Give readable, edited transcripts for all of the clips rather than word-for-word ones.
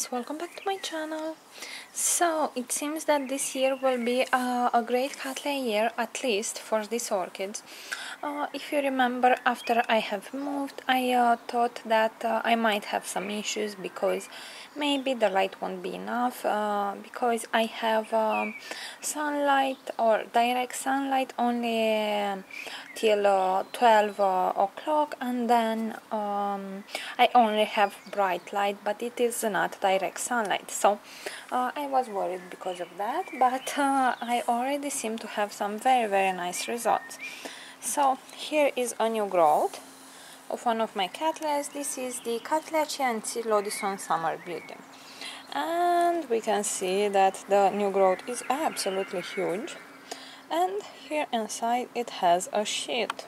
guys, welcome back to my channel. So it seems that this year will be a great Cattleya year, at least for these orchids. If you remember, after I have moved, I thought that I might have some issues because maybe the light won't be enough, because I have sunlight or direct sunlight only till 12 o'clock, and then I only have bright light, but it is not direct sunlight. So I was worried because of that, but I already seem to have some very nice results. So here is a new growth of one of my Cattleyas. This is the Cattleya Summer Beauty, and we can see that the new growth is absolutely huge, and here inside it has a sheet.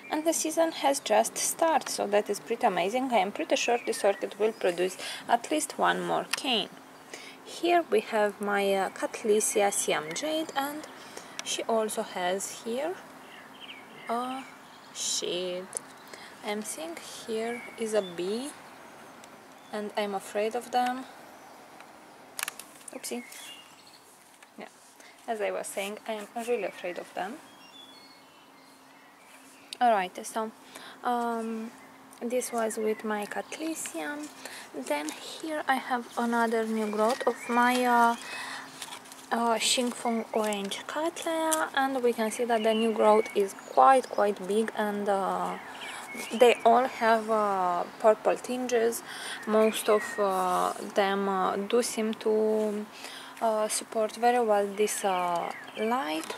And the season has just started, so that is pretty amazing. I am pretty sure this orchid will produce at least one more cane. Here we have my Cattleya Siam Jade, and she also has here a sheet. I'm seeing here is a bee, and I'm afraid of them. Oopsie. Yeah, as I was saying, I am really afraid of them. Alright, so this was with my Cattleya. Then here I have another new growth of my Xingfeng Orange Cattleya, and we can see that the new growth is quite big, and they all have purple tinges. Most of them do seem to support very well this light.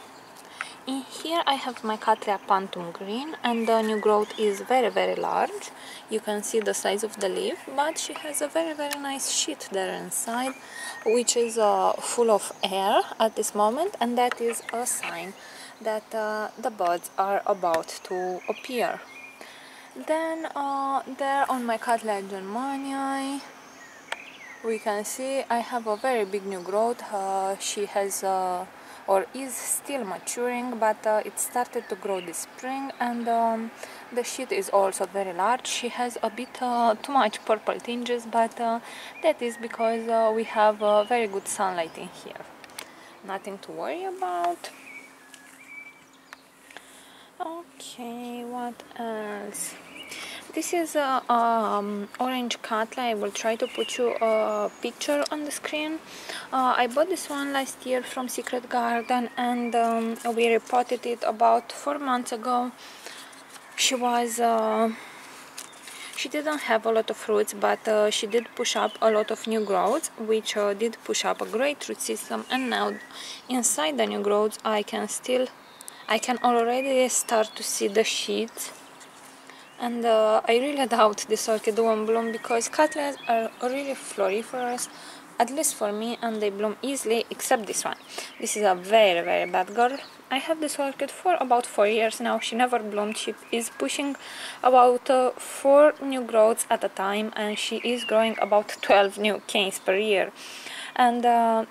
In here I have my Cattleya Pantum Green, and the new growth is very large. You can see the size of the leaf, but she has a very nice sheet there inside, which is full of air at this moment, and that is a sign that the buds are about to appear. Then there on my Cattleya Germanii, we can see I have a very big new growth. She has or is still maturing, but it started to grow this spring, and the sheet is also very large. She has a bit too much purple tinges, but that is because we have very good sunlight in here. Nothing to worry about. Okay, what else? This is orange Cattleya. I will try to put you a picture on the screen. I bought this one last year from Secret Garden, and we repotted it about 4 months ago. She was she didn't have a lot of fruits, but she did push up a lot of new growths, which did push up a great root system. And now inside the new growths I can already start to see the sheets. And I really doubt this orchid won't bloom, because Cattleyas are really floriferous, at least for me, and they bloom easily, except this one. This is a very bad girl. I have this orchid for about 4 years now. She never bloomed. She is pushing about 4 new growths at a time, and she is growing about 12 new canes per year. And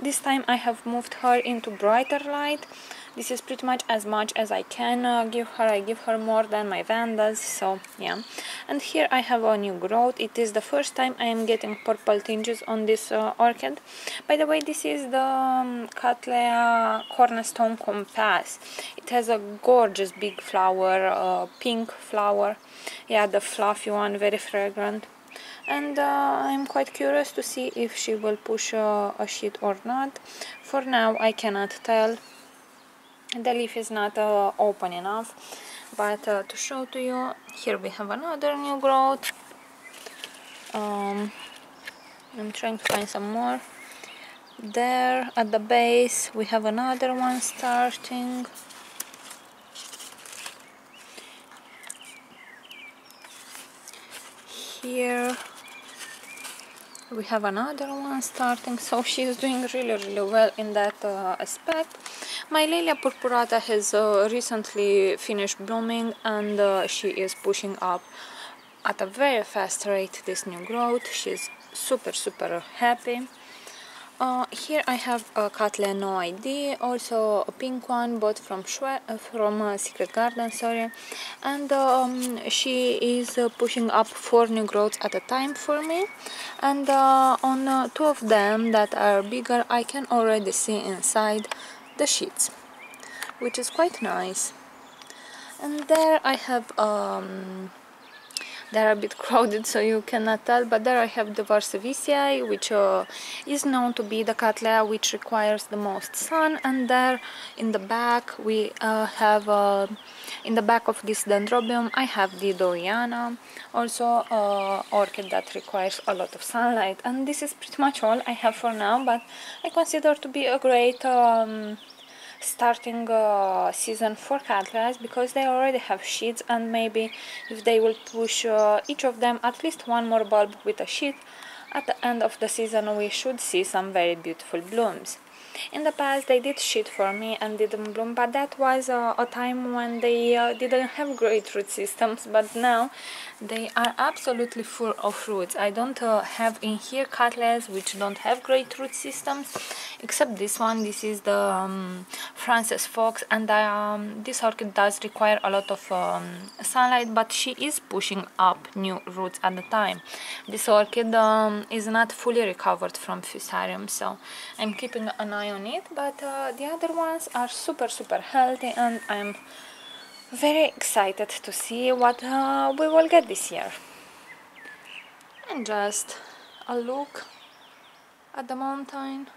this time I have moved her into brighter light. This is pretty much as I can give her. I give her more than my Vandas, so yeah. And here I have a new growth. It is the first time I am getting purple tinges on this orchid. By the way, this is the Cattleya Cornerstone Compass. It has a gorgeous big flower, pink flower. Yeah, the fluffy one, very fragrant. And I'm quite curious to see if she will push a sheet or not. For now I cannot tell. The leaf is not open enough, but to show to you, here we have another new growth. I'm trying to find some more. There at the base we have another one starting. Here we have another one starting, so she is doing really well in that aspect. My Lelia purpurata has recently finished blooming, and she is pushing up at a very fast rate this new growth. She is super happy. Here I have a Cattleya No ID, also a pink one bought from Secret Garden, sorry, and she is pushing up 4 new growths at a time for me, and on 2 of them that are bigger I can already see inside the sheets, which is quite nice. And there I have they're a bit crowded so you cannot tell, but there I have the Varsavicii, which is known to be the Cattleya which requires the most sun, and there in the back we have in the back of this dendrobium I have the Doriana, also orchid that requires a lot of sunlight. And this is pretty much all I have for now, but I consider to be a great starting season for Cattleyas, because they already have sheets, and maybe if they will push each of them at least one more bulb with a sheet, at the end of the season we should see some very beautiful blooms. In the past they did sheet for me and didn't bloom, but that was a time when they didn't have great root systems, but now they are absolutely full of roots. I don't have in here Cattleyas which don't have great root systems, except this one. This is the Frances Fox, and this orchid does require a lot of sunlight, but she is pushing up new roots at the time. This orchid is not fully recovered from fusarium, so I'm keeping an eye on it, but the other ones are super healthy, and I'm very excited to see what we will get this year. And just a look at the mountain.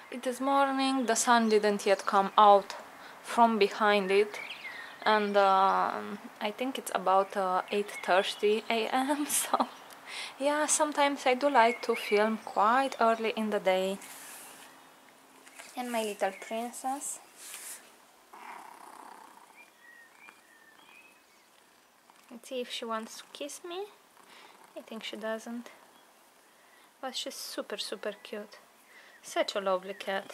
It is morning, the sun didn't yet come out from behind it, and I think it's about 8:30 a.m. so yeah, sometimes I do like to film quite early in the day. And my little princess. Let's see if she wants to kiss me. I think she doesn't, but she's super cute. Such a lovely cat.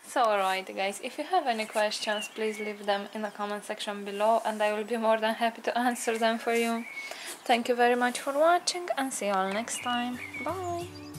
So alright guys, if you have any questions, please leave them in the comment section below, and I will be more than happy to answer them for you. Thank you very much for watching, and see you all next time. Bye!